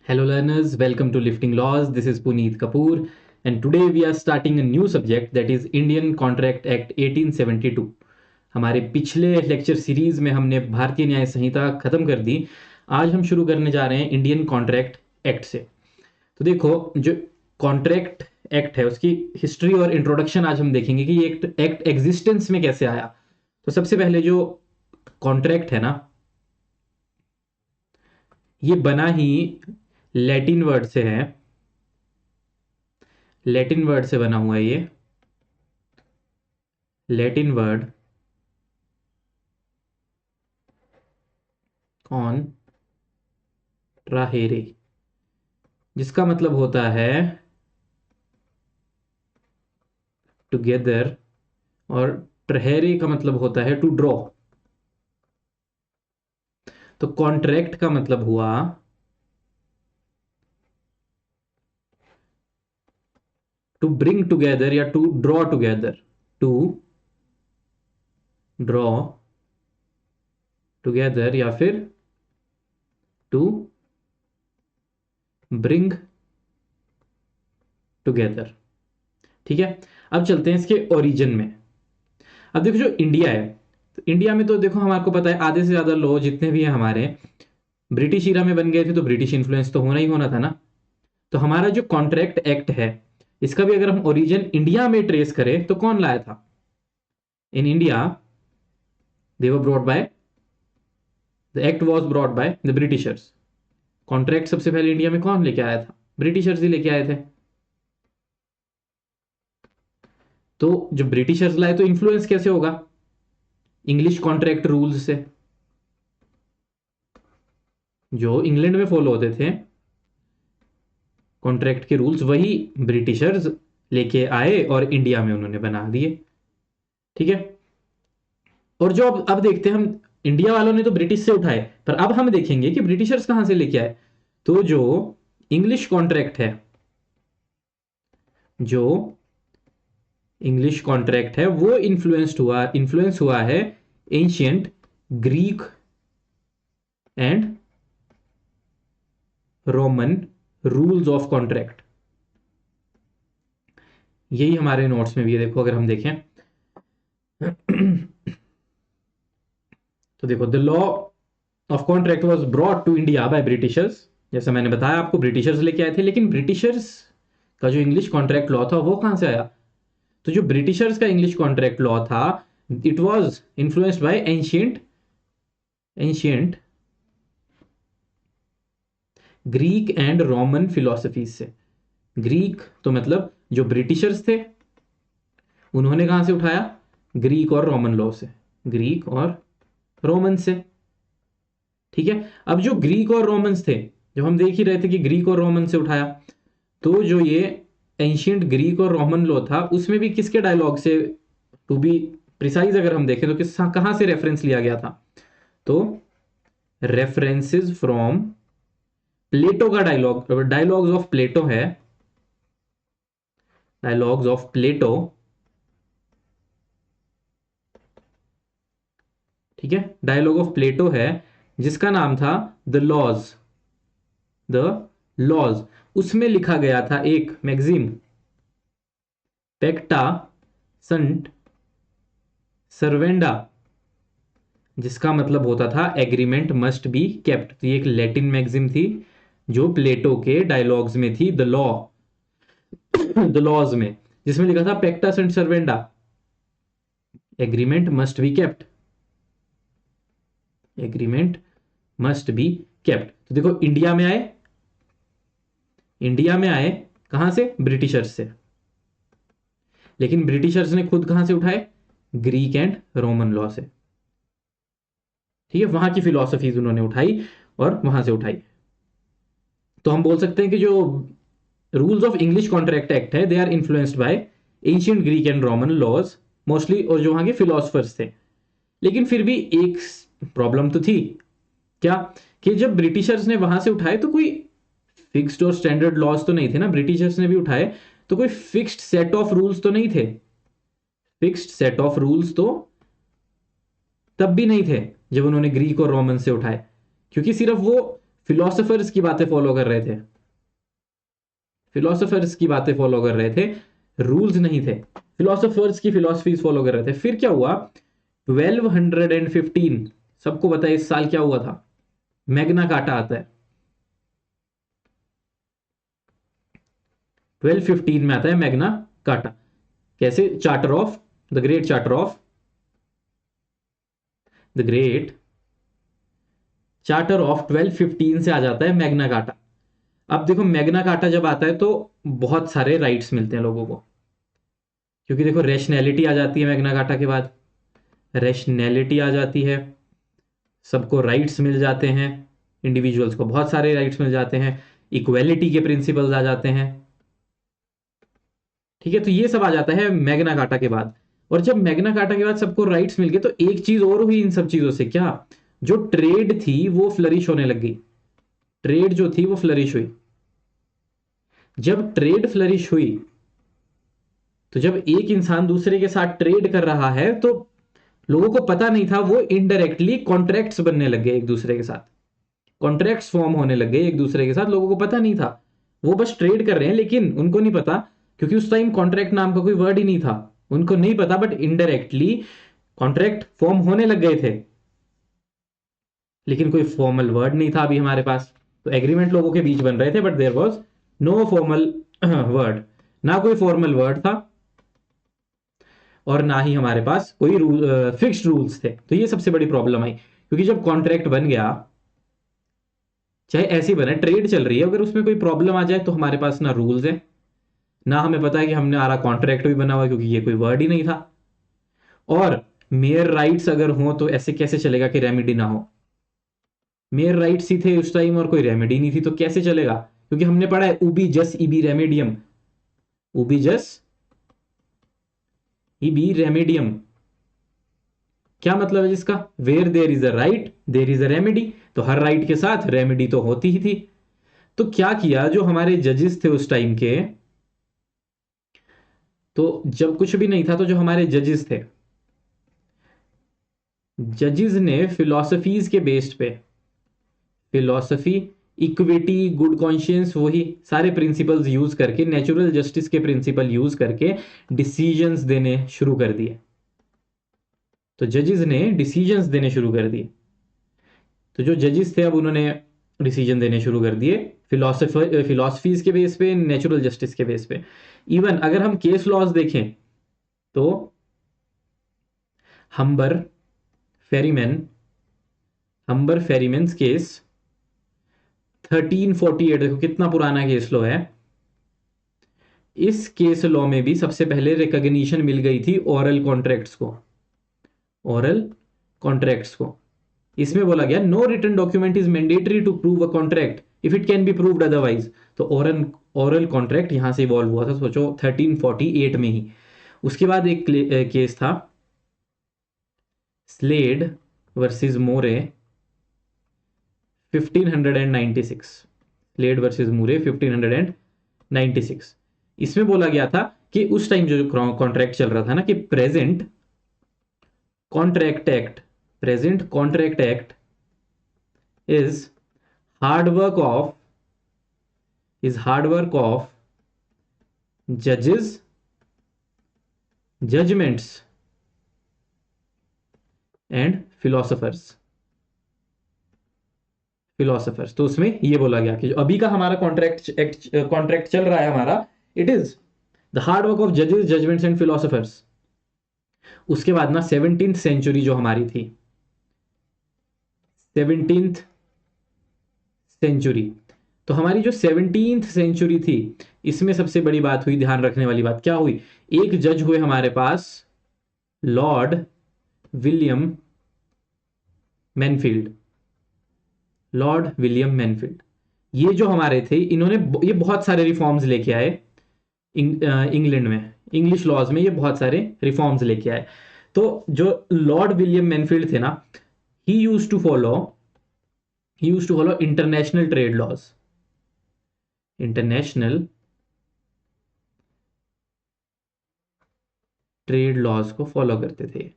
Hello, learners. Welcome to Lifting Laws. This is Puneet Kapoor, and today we are starting a new subject that is Indian Contract Act 1872. हमारे पिछले lecture series में हमने भारतीय न्याय संहिता खत्म कर दी। आज हम शुरू करने जा रहे हैं इंडियन कॉन्ट्रैक्ट एक्ट से। तो देखो, जो कॉन्ट्रैक्ट एक्ट है उसकी हिस्ट्री और इंट्रोडक्शन आज हम देखेंगे कि ये एक्ट एग्जिस्टेंस में कैसे आया। तो सबसे पहले जो कॉन्ट्रैक्ट है ना, ये बना ही लैटिन वर्ड से है। लैटिन वर्ड से बना हुआ है ये। लैटिन वर्ड कॉन्ट्राहेरे, जिसका मतलब होता है टुगेदर, और ट्रहेरे का मतलब होता है टू ड्रॉ। तो कॉन्ट्रैक्ट का मतलब हुआ टू ब्रिंग टुगेदर या to draw together, to draw together या फिर टू ब्रिंग टुगेदर। ठीक है, अब चलते हैं इसके ओरिजिन में। अब देखो, जो इंडिया है, तो इंडिया में तो देखो हमारे को पता है आधे से ज्यादा लॉ जितने भी हैं हमारे ब्रिटिश ईरा में बन गए थे, तो ब्रिटिश इन्फ्लुएंस तो होना ही होना था ना। तो हमारा जो कॉन्ट्रैक्ट एक्ट है, इसका भी अगर हम ओरिजिन इंडिया में ट्रेस करें तो कौन लाया था? In India they were brought by, the act was brought by the Britishers. Contract सबसे पहले इंडिया में कौन लेके आया था? ब्रिटिशर्स ही लेके आए थे। तो जो ब्रिटिशर्स लाए तो इन्फ्लुएंस कैसे होगा? इंग्लिश कॉन्ट्रैक्ट रूल्स से, जो इंग्लैंड में फॉलो होते थे कॉन्ट्रैक्ट के रूल्स, वही ब्रिटिशर्स लेके आए और इंडिया में उन्होंने बना दिए। ठीक है, और जो अब देखते हैं हम, इंडिया वालों ने तो ब्रिटिश से उठाए, पर अब हम देखेंगे कि ब्रिटिशर्स कहां से लेके आए। तो जो इंग्लिश कॉन्ट्रैक्ट है, जो इंग्लिश कॉन्ट्रैक्ट है वो इन्फ्लुएंस हुआ है ancient Greek and Roman rules of contract. यही हमारे नोट्स में भी है, देखो अगर हम देखें तो देखो, the law of contract was brought to India by Britishers. जैसा मैंने बताया आपको, ब्रिटिशर्स लेके आए थे, लेकिन ब्रिटिशर्स का जो इंग्लिश कॉन्ट्रैक्ट लॉ था वो कहां से आया? तो जो ब्रिटिशर्स का इंग्लिश कॉन्ट्रैक्ट लॉ था, it was influenced by ancient Greek and Roman philosophies से। ग्रीक तो मतलब जो ब्रिटिशर्स थे, उन्होंने कहां से उठाया? ग्रीक और रोमन लॉ से, ग्रीक और रोमन से। ठीक है, अब जो ग्रीक और रोमन्स थे, जब हम देख ही रहे थे कि ग्रीक और रोमन से उठाया, तो जो ये एंशियंट ग्रीक और रोमन लॉ था, उसमें भी किसके डायलॉग से, टू बी प्रिसाइज अगर हम देखें तो किस कहां से रेफरेंस लिया गया था? तो रेफरेंसेस फ्रॉम प्लेटो का डायलॉग्स ऑफ प्लेटो है। डायलॉग्स ऑफ प्लेटो, ठीक है, डायलॉग ऑफ प्लेटो है, जिसका नाम था द लॉज। द लॉज, उसमें लिखा गया था एक मैगजीम, पेक्टा संट सर्वेंडा, जिसका मतलब होता था एग्रीमेंट मस्ट बी केप्ट। तो ये एक लैटिन मैगजीम थी जो प्लेटो के डायलॉग्स में थी, द लॉ द लॉज में, जिसमें लिखा था पेक्टा संट सर्वेंडा, agreement must be kept, agreement must be kept. तो देखो, इंडिया में आए, इंडिया में आए कहां से? ब्रिटिशर्स से। लेकिन ब्रिटिशर्स ने खुद कहां से उठाए? ग्रीक एंड रोमन लॉ से। ठीक है, वहां की फिलॉसफीज उन्होंने उठाई और वहां से उठाई। तो हम बोल सकते हैं कि जो rules of English contract act है, they are influenced by ancient Greek and Roman laws mostly, और जो वहां के फिलोसफर्स थे। लेकिन फिर भी एक प्रॉब्लम तो थी, क्या? कि जब ब्रिटिशर्स ने वहां से उठाए तो कोई फिक्स्ड और स्टैंडर्ड लॉज तो नहीं थे ना। ब्रिटिशर्स ने भी उठाए तो कोई फिक्स्ड सेट ऑफ रूल्स तो नहीं थे। फिक्स्ड सेट ऑफ रूल्स तो तब भी नहीं थे जब उन्होंने ग्रीक और रोमन से उठाए, क्योंकि सिर्फ वो फिलोसोफर्स की बातें फॉलो कर रहे थे, फिलोसोफर्स की बातें फॉलो कर रहे थे, रूल्स नहीं थे, फिलोसोफर्स की फिलोसफीज फॉलो कर रहे थे। फिर क्या हुआ, 1215, सबको पता है इस साल क्या हुआ था, मैग्ना कार्टा आता है। 1215 में आता है मैग्ना कार्टा। कैसे, charter of the great, charter of the great, charter of 1215 से आ जाता है मैग्ना कार्टा। अब देखो मैग्ना कार्टा जब आता है तो बहुत सारे राइट्स मिलते हैं लोगों को, क्योंकि देखो रेशनैलिटी आ जाती है मैग्ना कार्टा के बाद, रेशनैलिटी आ जाती है, सबको राइट्स मिल जाते हैं, इंडिविजुअल्स को बहुत सारे राइट्स मिल जाते हैं, इक्वेलिटी के प्रिंसिपल्स आ जाते हैं। ठीक है, तो ये सब आ जाता है मैग्ना कार्टा के बाद। और जब मैग्ना कार्टा के बाद सबको राइट्स मिल गए तो एक चीज और हुई इन सब चीजों से, क्या, जो ट्रेड थी वो फ्लरिश होने लग गई, ट्रेड जो थी वो फ्लरिश हुई। जब ट्रेड फ्लरिश हुई, तो जब एक इंसान दूसरे के साथ ट्रेड कर रहा है तो लोगों को पता नहीं था, वो इनडायरेक्टली कॉन्ट्रैक्ट्स बनने लग गए एक दूसरे के साथ, कॉन्ट्रैक्ट्स फॉर्म होने लग गए एक दूसरे के साथ, लोगों को पता नहीं था, वो बस ट्रेड कर रहे हैं लेकिन उनको नहीं पता, क्योंकि उस टाइम कॉन्ट्रैक्ट नाम का कोई वर्ड ही नहीं था, उनको नहीं पता, बट इनडायरेक्टली कॉन्ट्रैक्ट फॉर्म होने लग गए थे, लेकिन कोई फॉर्मल वर्ड नहीं था अभी हमारे पास। तो एग्रीमेंट लोगों के बीच बन रहे थे, but there was no formal word, ना कोई फॉर्मल वर्ड था और ना ही हमारे पास कोई फिक्स्ड रूल्स थे। तो ये सबसे बड़ी प्रॉब्लम आई, क्योंकि जब कॉन्ट्रैक्ट बन गया, चाहे ऐसी बने, ट्रेड चल रही है, अगर उसमें कोई प्रॉब्लम आ जाए तो हमारे पास ना रूल्स है, ना हमें पता है कि हमने हमारा कॉन्ट्रैक्ट भी बना हुआ है, क्योंकि ये कोई वर्ड ही नहीं था। और मेयर राइट्स अगर हो तो ऐसे कैसे चलेगा कि रेमेडी ना हो, मेयर राइट्स ही थे उस टाइम और कोई रेमेडी नहीं थी, तो कैसे चलेगा, क्योंकि हमने पढ़ा है उबी जस इबी रेमेडियम, उबी जस इबी रेमेडियम, क्या मतलब है जिसका, where there is a right there is a remedy, तो हर राइट के साथ रेमेडी तो होती ही थी। तो क्या किया जो हमारे जजेस थे उस टाइम के, तो जब कुछ भी नहीं था तो जो हमारे जजेस थे, जजेस ने फिलोसफीज के बेस्ड पे, फिलोसफी, इक्विटी, गुड कॉन्शियंस, वही सारे प्रिंसिपल्स यूज करके, नेचुरल जस्टिस के प्रिंसिपल यूज करके डिसीजंस देने शुरू कर दिए। तो जजेस ने डिसीजंस देने शुरू कर दिए, तो जो जजेस थे अब उन्होंने डिसीजन देने शुरू कर दिए फिलोसफीज के बेस पे, नेचुरल जस्टिस के बेस पे। इवन अगर हम केस लॉज देखें तो हम्बर फेरीमैन, हम्बर फेरीमैन्स केस 1348, देखो कितना पुराना केस लॉ है। इस केस लॉ में भी सबसे पहले रिकॉग्निशन मिल गई थी ओरल कॉन्ट्रैक्ट्स को, ओरल कॉन्ट्रैक्ट्स को। इसमें बोला गया no written document is mandatory to prove a contract if it can be proved otherwise. तो ओरल ओरल कॉन्ट्रैक्ट यहां से इवॉल्व हुआ था, सोचो 1348 में ही। उसके बाद एक केस था स्लेड वर्सेस मोरे 1596, स्लेड वर्सेस मोरे 1596। इसमें बोला गया था कि उस टाइम जो कॉन्ट्रैक्ट चल रहा था ना, कि contract act present contract act is hard work of hard work of जजेस, जजमेंट्स एंड फिलोसफर्स, फिलोसफर्स। तो उसमें ये बोला गया कि जो अभी का हमारा कॉन्ट्रैक्ट चल रहा है हमारा, it is the hard work of जजेस, जजमेंट्स एंड फिलोसफर्स। उसके बाद ना 17th सेंचुरी जो हमारी थी, 17th सेंचुरी, तो हमारी जो 17th सेंचुरी थी, इसमें सबसे बड़ी बात हुई, ध्यान रखने वाली बात क्या हुई, एक जज हुए हमारे पास लॉर्ड विलियम मैनफील्ड, लॉर्ड विलियम मैनफील्ड। ये जो हमारे थे, इन्होंने ये बहुत सारे रिफॉर्म्स लेके आए इंग्लैंड में, इंग्लिश लॉज में ये बहुत सारे रिफॉर्म्स लेके आए। तो जो लॉर्ड विलियम मैनफील्ड थे ना, he used to follow international trade laws, international trade laws को फॉलो करते थे।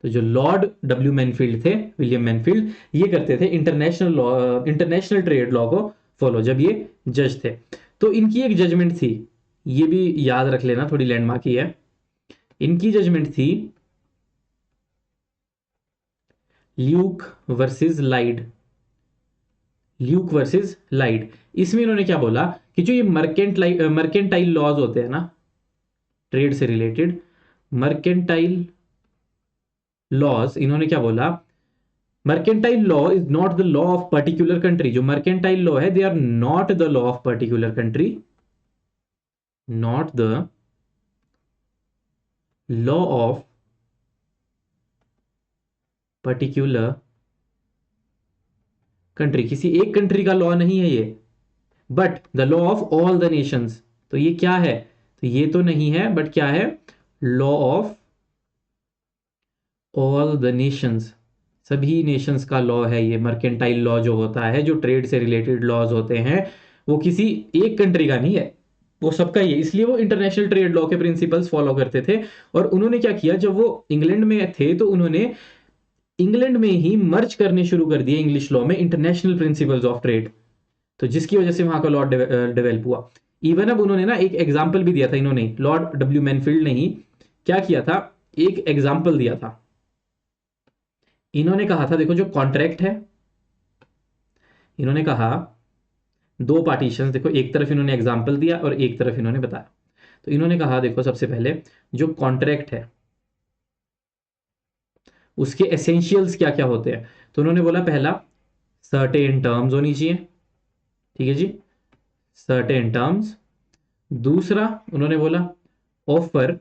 तो जो लॉर्ड डब्ल्यू मैनफील्ड थे, विलियम मैनफील्ड, ये करते थे international law, international trade law को फॉलो, जब ये जज थे। तो इनकी एक जजमेंट थी, ये भी याद रख लेना, थोड़ी लैंडमार्क ही है। इनकी जजमेंट थी ल्यूक वर्सेस लाइड, ल्यूक वर्सेस लाइड। इसमें इन्होंने क्या बोला कि जो ये मर्केंटाइल लॉज होते हैं ना, ट्रेड से रिलेटेड मर्केंटाइल लॉज, इन्होंने क्या बोला, mercantile law is not the law of particular country. जो मर्केंटाइल लॉ है, they are not the law of particular country, not the law of particular country, किसी एक कंट्री का लॉ नहीं है ये, but the law of all the nations. तो ये क्या है, तो ये तो नहीं है, बट क्या है, law of all the Nations, सभी नेशंस का लॉ है ये। मर्केंटाइल लॉ जो होता है, जो ट्रेड से रिलेटेड लॉज होते हैं, वो किसी एक कंट्री का नहीं है, वो सबका ही है। इसलिए वो इंटरनेशनल ट्रेड लॉ के प्रिंसिपल्स फॉलो करते थे। और उन्होंने क्या किया, जब वो इंग्लैंड में थे तो उन्होंने इंग्लैंड में ही मर्ज करने शुरू कर दिए इंग्लिश लॉ में इंटरनेशनल प्रिंसिपल्स ऑफ ट्रेड, तो जिसकी वजह से वहां का लॉ डेवलप हुआ। इवन अब उन्होंने ना एक एग्जाम्पल भी दिया था, इन्होंने लॉर्ड डब्ल्यू मैनफील्ड ने ही क्या किया था, एक एग्जाम्पल दिया था। इन्होंने कहा था, देखो जो कॉन्ट्रैक्ट है, इन्होंने कहा दो पार्टीशन, देखो एक तरफ इन्होंने एग्जाम्पल दिया और एक तरफ इन्होंने बताया। तो इन्होंने कहा देखो, सबसे पहले जो कॉन्ट्रैक्ट है उसके एसेंशियल्स क्या क्या होते हैं। तो उन्होंने बोला, पहला सर्टेन टर्म्स होनी चाहिए, ठीक है जी, सर्टेन टर्म्स। दूसरा उन्होंने बोला ऑफर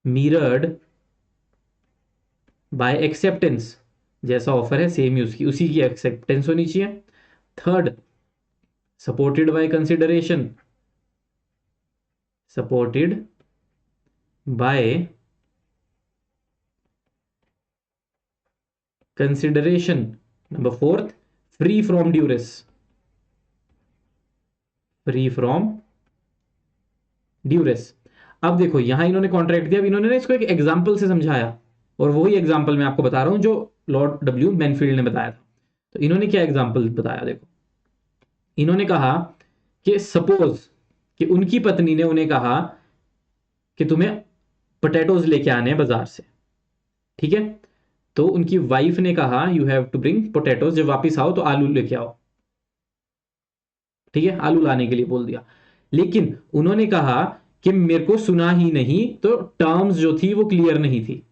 मिरर्ड बाय एक्सेप्टेंस, जैसा ऑफर है सेम ही उसकी उसी की एक्सेप्टेंस होनी चाहिए। Third, supported by consideration, supported by consideration. Number fourth, free from duress, free from duress. अब देखो यहां इन्होंने कॉन्ट्रैक्ट दिया, अब इन्होंने ना इसको एक एग्जाम्पल से समझाया, और वही एग्जाम्पल मैं आपको बता रहा हूं जो लॉर्ड डब्ल्यू मैनफील्ड ने बताया था। तो इन्होंने क्या एग्जाम्पल बताया, देखो इन्होंने कहा कि सपोज कि उनकी पत्नी ने उन्हें कहा कि तुम्हें पोटैटोज लेके आने हैं बाजार से, ठीक है। तो उनकी वाइफ ने कहा you have to bring potatoes, जब वापिस आओ तो आलू लेके आओ, ठीक है, आलू लाने के लिए बोल दिया। लेकिन उन्होंने कहा कि मेरे को सुना ही नहीं, तो टर्म्स जो थी वो क्लियर नहीं थी,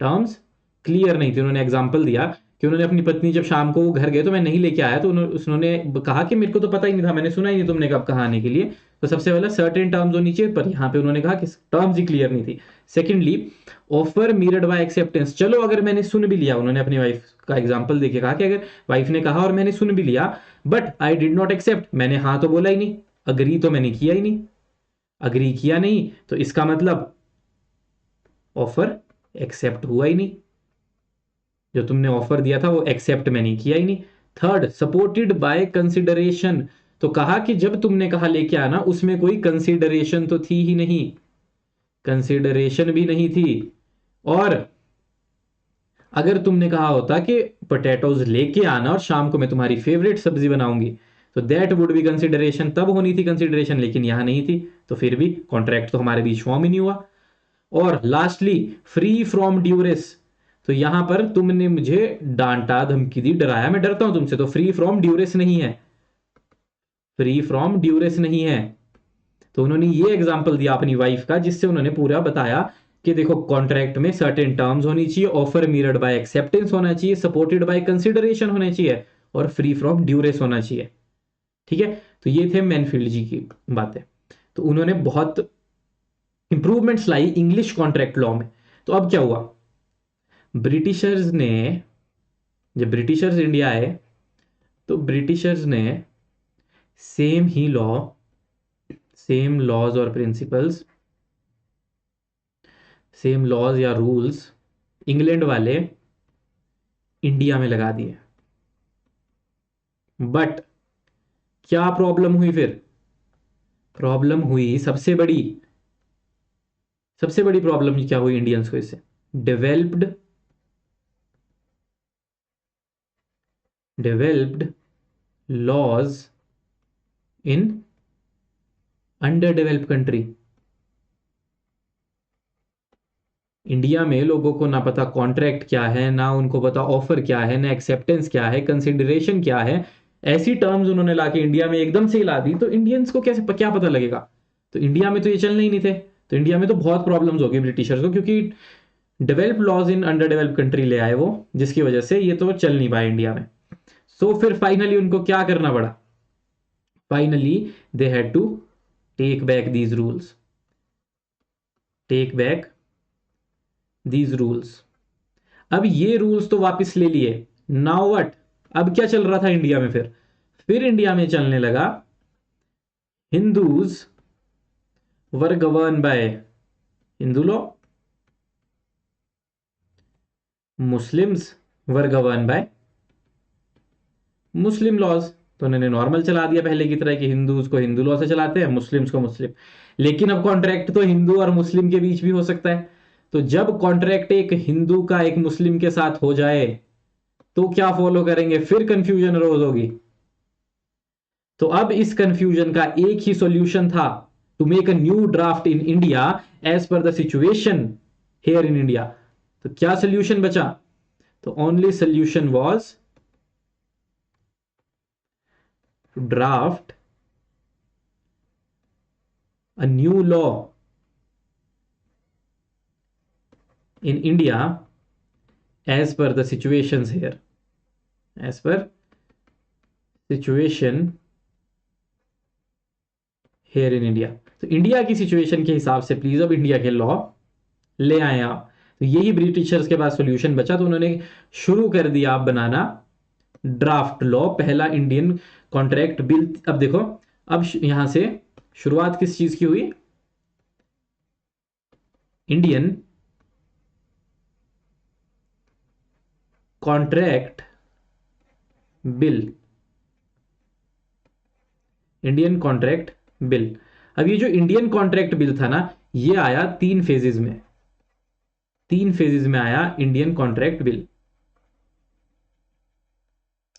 टर्म्स क्लियर नहीं थी। उन्होंने एग्जांपल दिया कि उन्होंने अपनी पत्नी जब शाम को वो घर गए तो मैं नहीं लेके आया, तो उन्होंने कहा कि मेरे को तो पता ही नहीं था, मैंने सुना ही नहीं तुमने कब कहा आने के लिए। तो सबसे पहले सर्टेन टर्म्स होनी चाहिए, पर यहां पे उन्होंने कहा कि टर्म्स ही क्लियर नहीं थी। Secondly, offer mirrored by acceptance, चलो अगर मैंने सुन भी लिया, उन्होंने अपनी वाइफ का एग्जाम्पल देके कहा कि अगर वाइफ ने कहा और मैंने सुन भी लिया, but I did not accept, मैंने हाँ तो बोला ही नहीं, अग्री तो मैंने किया ही नहीं, अग्री किया नहीं, तो इसका मतलब ऑफर एक्सेप्ट हुआ ही नहीं, जो तुमने ऑफर दिया था वो एक्सेप्ट मैंने किया ही नहीं। थर्ड, सपोर्टेड बाय कंसिडरेशन, तो कहा कि जब तुमने कहा लेके आना उसमें कोई कंसिडरेशन तो थी ही नहीं, कंसिडरेशन भी नहीं थी। और अगर तुमने कहा होता कि पोटैटोज लेके आना और शाम को मैं तुम्हारी फेवरेट सब्जी बनाऊंगी, तो दैट वुड बी कंसिडरेशन, तब होनी थी कंसिडरेशन, लेकिन यहां नहीं थी, तो फिर भी कॉन्ट्रैक्ट तो हमारे बीच फॉर्म ही नहीं हुआ। और लास्टली, फ्री फ्रॉम ड्यूरेस, तो यहां पर तुमने मुझे डांटा धमकी दी, डराया, मैं डरता हूं तुमसे, तो फ्री फ्रॉम ड्यूरेस नहीं है, फ्री फ्रॉम ड्यूरेस नहीं है। तो उन्होंने ये एग्जांपल दिया अपनी वाइफ का, जिससे उन्होंने पूरा बताया कि देखो कॉन्ट्रैक्ट में सर्टेन टर्म्स होनी चाहिए, ऑफर मिरर्ड बाय एक्सेप्टेंस होना चाहिए, सपोर्टेड बाय कंसिडरेशन होना चाहिए, और फ्री फ्रॉम ड्यूरेस होना चाहिए, ठीक है। तो ये थे मैनफील्ड जी की बातें। तो उन्होंने बहुत इंप्रूवमेंट्स लाई इंग्लिश कॉन्ट्रैक्ट लॉ में। तो अब क्या हुआ, ब्रिटिशर्स ने, जब ब्रिटिशर्स इंडिया आए तो ब्रिटिशर्स ने सेम ही लॉ, सेम लॉज और प्रिंसिपल्स, सेम लॉज या रूल्स इंग्लैंड वाले इंडिया में लगा दिए। बट क्या प्रॉब्लम हुई फिर, प्रॉब्लम हुई सबसे बड़ी, सबसे बड़ी प्रॉब्लम क्या हुई इंडियंस को इससे? Developed laws in under developed country. India में लोगों को ना पता कॉन्ट्रैक्ट क्या है, ना उनको पता ऑफर क्या है, ना एक्सेप्टेंस क्या है, कंसिडरेशन क्या है। ऐसी टर्म्स उन्होंने लाके इंडिया में एकदम से ला दी, तो इंडियंस को कैसे क्या पता लगेगा? तो इंडिया में तो ये चलने ही नहीं थे। तो इंडिया में तो बहुत प्रॉब्लम्स हो गई ब्रिटिशर्स को, क्योंकि developed laws in under developed country ले आए वो, जिसकी वजह से ये तो चल नहीं पाए इंडिया में। सो फिर फाइनली उनको क्या करना पड़ा? Finally they had to take back these rules, take back these rules. अब ये रूल्स तो वापस ले लिए, नाउ व्हाट? अब क्या चल रहा था इंडिया में? फिर इंडिया में चलने लगा, Hindus were govern by Hindu law, Muslims were govern by Muslim laws. तो उन्होंने नॉर्मल चला दिया पहले की तरह कि हिंदूज को हिंदू लॉ से चलाते हैं, मुस्लिम्स को मुस्लिम। लेकिन अब कॉन्ट्रैक्ट तो हिंदू और मुस्लिम के बीच भी हो सकता है। तो जब कॉन्ट्रैक्ट एक हिंदू का एक मुस्लिम के साथ हो जाए तो क्या फॉलो करेंगे? फिर कंफ्यूजन रोज होगी। तो अब इस कंफ्यूजन का एक ही सॉल्यूशन था, to make a new draft in India as per the situation here in India. तो क्या सॉल्यूशन बचा? तो only solution was to draft a new law in India as per the situations here, as per situation here in India। तो India की situation के हिसाब से please अब इंडिया के लॉ ले आए आप। तो यही ब्रिटिशर्स के पास सॉल्यूशन बचा, तो उन्होंने शुरू कर दिया आप बनाना ड्राफ्ट लॉ, पहला इंडियन कॉन्ट्रैक्ट बिल। अब देखो, अब यहां से शुरुआत किस चीज की हुई? Indian contract bill, Indian contract bill. अब ये जो इंडियन कॉन्ट्रैक्ट बिल था ना, ये आया 3 फेजेस में, 3 फेजेस में आया इंडियन कॉन्ट्रैक्ट बिल।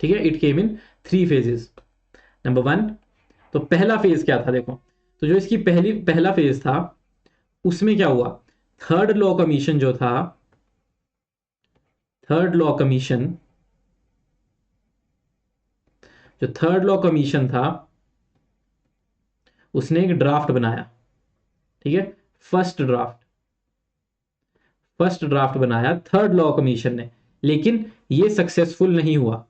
ठीक है, it came in 3 phases. Number 1, तो पहला फेज क्या था देखो। तो जो इसकी पहला फेज था, उसमें क्या हुआ? थर्ड लॉ कमीशन जो था, थर्ड लॉ कमीशन, जो थर्ड लॉ कमीशन था, उसने एक ड्राफ्ट बनाया। ठीक है, फर्स्ट ड्राफ्ट बनाया थर्ड लॉ कमीशन ने, लेकिन ये सक्सेसफुल नहीं हुआ,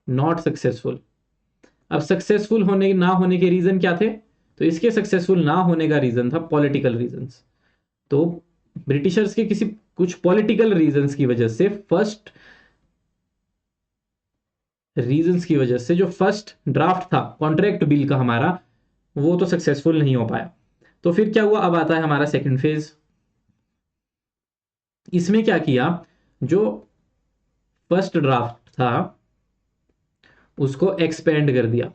नॉट सक्सेसफुल। अब सक्सेसफुल होने ना होने के रीजन क्या थे? तो इसके सक्सेसफुल ना होने का रीजन था पॉलिटिकल रीजंस। तो ब्रिटिशर्स के किसी कुछ पॉलिटिकल रीजंस की वजह से, जो फर्स्ट ड्राफ्ट था कॉन्ट्रैक्ट बिल का हमारा, वो तो सक्सेसफुल नहीं हो पाया। तो फिर क्या हुआ? अब आता है हमारा सेकंड फेज। इसमें क्या किया? जो फर्स्ट ड्राफ्ट था उसको एक्सपेंड कर दिया।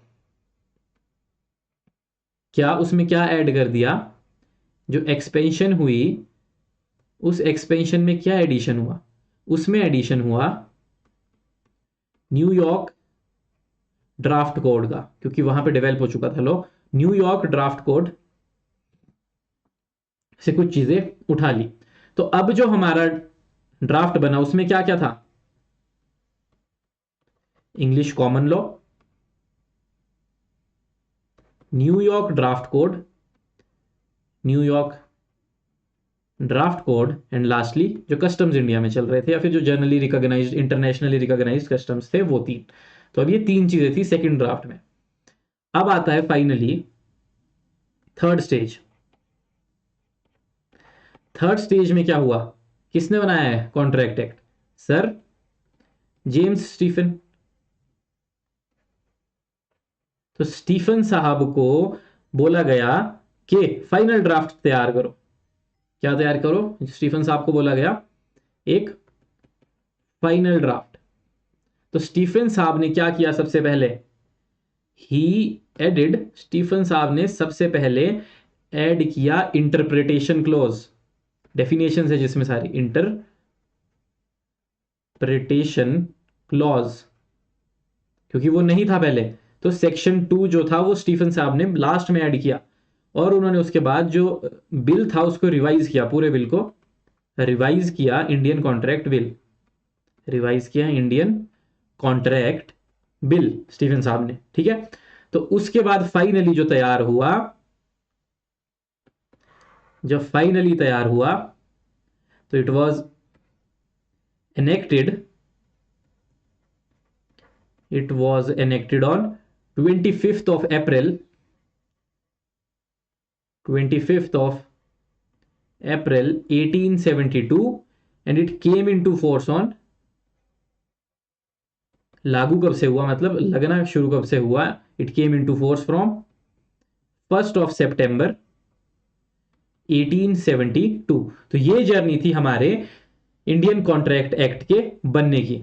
क्या उसमें क्या ऐड कर दिया? जो एक्सपेंशन हुई, उस एक्सपेंशन में क्या एडिशन हुआ? उसमें एडिशन हुआ न्यूयॉर्क ड्राफ्ट कोड का, क्योंकि वहां पे डेवलप हो चुका था लो। न्यूयॉर्क ड्राफ्ट कोड से कुछ चीजें उठा ली। तो अब जो हमारा ड्राफ्ट बना उसमें क्या क्या था? English common law, New York draft code, New York draft code, and lastly जो कस्टम्स इंडिया में चल रहे थे, या फिर जो generally recognised, internationally recognised customs थे, वो 3। तो अब ये 3 चीजें थी सेकंड ड्राफ्ट में। अब आता है finally third stage. Third stage में क्या हुआ? किसने बनाया है contract act? Sir James Stephen. तो स्टीफन साहब को बोला गया कि फाइनल ड्राफ्ट तैयार करो। क्या तैयार करो? स्टीफन साहब को बोला गया एक फाइनल ड्राफ्ट। तो स्टीफन साहब ने क्या किया? सबसे पहले स्टीफन साहब ने सबसे पहले ऐड किया इंटरप्रिटेशन क्लॉज, डेफिनेशन है जिसमें सारी इंटरप्रिटेशन क्लॉज, क्योंकि वो नहीं था पहले, तो सेक्शन 2 जो था वो स्टीफन साहब ने लास्ट में ऐड किया, और उन्होंने उसके बाद जो बिल था उसको रिवाइज किया, पूरे बिल को रिवाइज किया, इंडियन कॉन्ट्रैक्ट बिल, रिवाइज किया इंडियन कॉन्ट्रैक्ट बिल स्टीफन साहब ने, ठीक है। तो उसके बाद फाइनली जो तैयार हुआ, जब फाइनली तैयार हुआ तो it was enacted, it was enacted on 25th of April, 25th of April 1872, and it came into force on, लागू कब से हुआ मतलब लगना शुरू कब से हुआ, it came into force from 1st of September 1872। तो ये जर्नी थी हमारे इंडियन कॉन्ट्रैक्ट एक्ट के बनने की।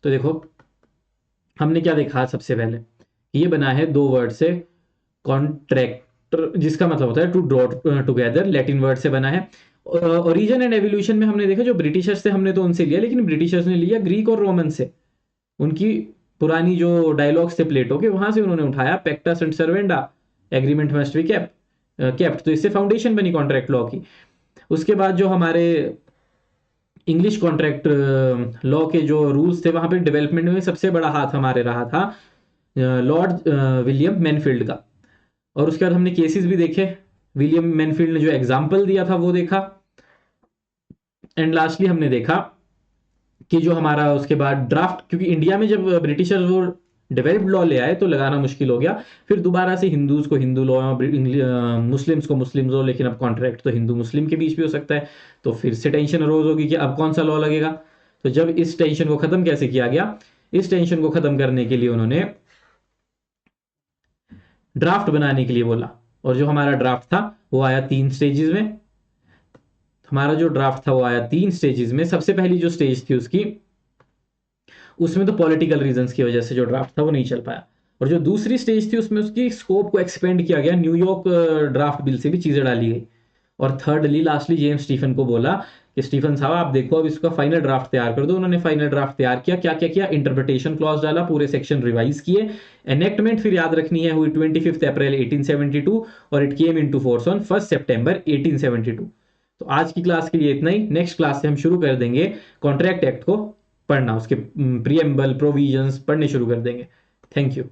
तो देखो हमने क्या देखा, सबसे पहले ये बना है दो वर्ड से, कॉन्ट्रैक्टर जिसका मतलब होता है to draw together, Latin word से बना है। ओरिजिन एंड एवोल्यूशन में हमने देखा जो ब्रिटिशर्स थे हमने तो उनसे लिया, लेकिन ब्रिटिशर्स ने लिया ग्रीक और रोमन से, उनकी पुरानी जो डायलॉग्स थे प्लेटो के वहां से उन्होंने उठाया, पैक्टा सेंट सर्वेंडा, एग्रीमेंट मस्ट बी केप्ट, तो इससे फाउंडेशन बनी कॉन्ट्रैक्ट लॉ की। उसके बाद जो हमारे इंग्लिश कॉन्ट्रैक्ट लॉ के जो रूल्स थे वहां पे डेवलपमेंट में सबसे बड़ा हाथ हमारे रहा था लॉर्ड विलियम मैनफील्ड का। और उसके बाद हमने केसेस भी देखे, विलियम मैनफील्ड ने जो एग्जाम्पल दिया था वो देखा, एंड लास्टली हमने देखा कि जो हमारा उसके बाद ड्राफ्ट, क्योंकि इंडिया में जब ब्रिटिशर्स वो डेवलप्ड लॉ ले आए तो लगाना मुश्किल हो गया, फिर दोबारा से हिंदूज को हिंदू लॉ, मुस्लिम्स को मुस्लिम लॉ, लेकिन अब कॉन्ट्रैक्ट तो हिंदू मुस्लिम के बीच भी हो सकता है, तो फिर से टेंशन अरोज होगी कि अब कौन सा लॉ लगेगा। तो जब इस टेंशन को खत्म कैसे किया गया, इस टेंशन को खत्म करने के लिए उन्होंने ड्राफ्ट बनाने के लिए बोला, और जो हमारा ड्राफ्ट था वो आया 3 स्टेजेस में। हमारा जो ड्राफ्ट था वो आया 3 स्टेजेस में। सबसे पहली जो स्टेज थी उसकी, उसमें तो पॉलिटिकल रीजंस की वजह से जो ड्राफ्ट था वो नहीं चल पाया, और जो दूसरी स्टेज थी उसमें उसकी स्कोप को एक्सपेंड किया गया, न्यूयॉर्क ड्राफ्ट बिल से भी चीजें डाली गई। और थर्डली लास्टली जेम्स स्टीफन को बोला कि स्टीफन साहब आप देखो अब इसका फाइनल ड्राफ्ट तैयार कर दो। उन्होंने फाइनल ड्राफ्ट तैयार किया, क्या क्या किया, इंटरप्रिटेशन क्लॉज डाला, पूरे सेक्शन रिवाइज किए, एनेक्टमेंट फिर याद रखनी है हुई 25 अप्रैल 1872, और it came into force on 1 सितंबर 1872। तो आज की क्लास के लिए इतना ही, नेक्स्ट क्लास से हम शुरू कर देंगे कॉन्ट्रैक्ट एक्ट को पढ़ना, उसके प्रीएम्बल प्रोविजंस पढ़ने शुरू कर देंगे। Thank you.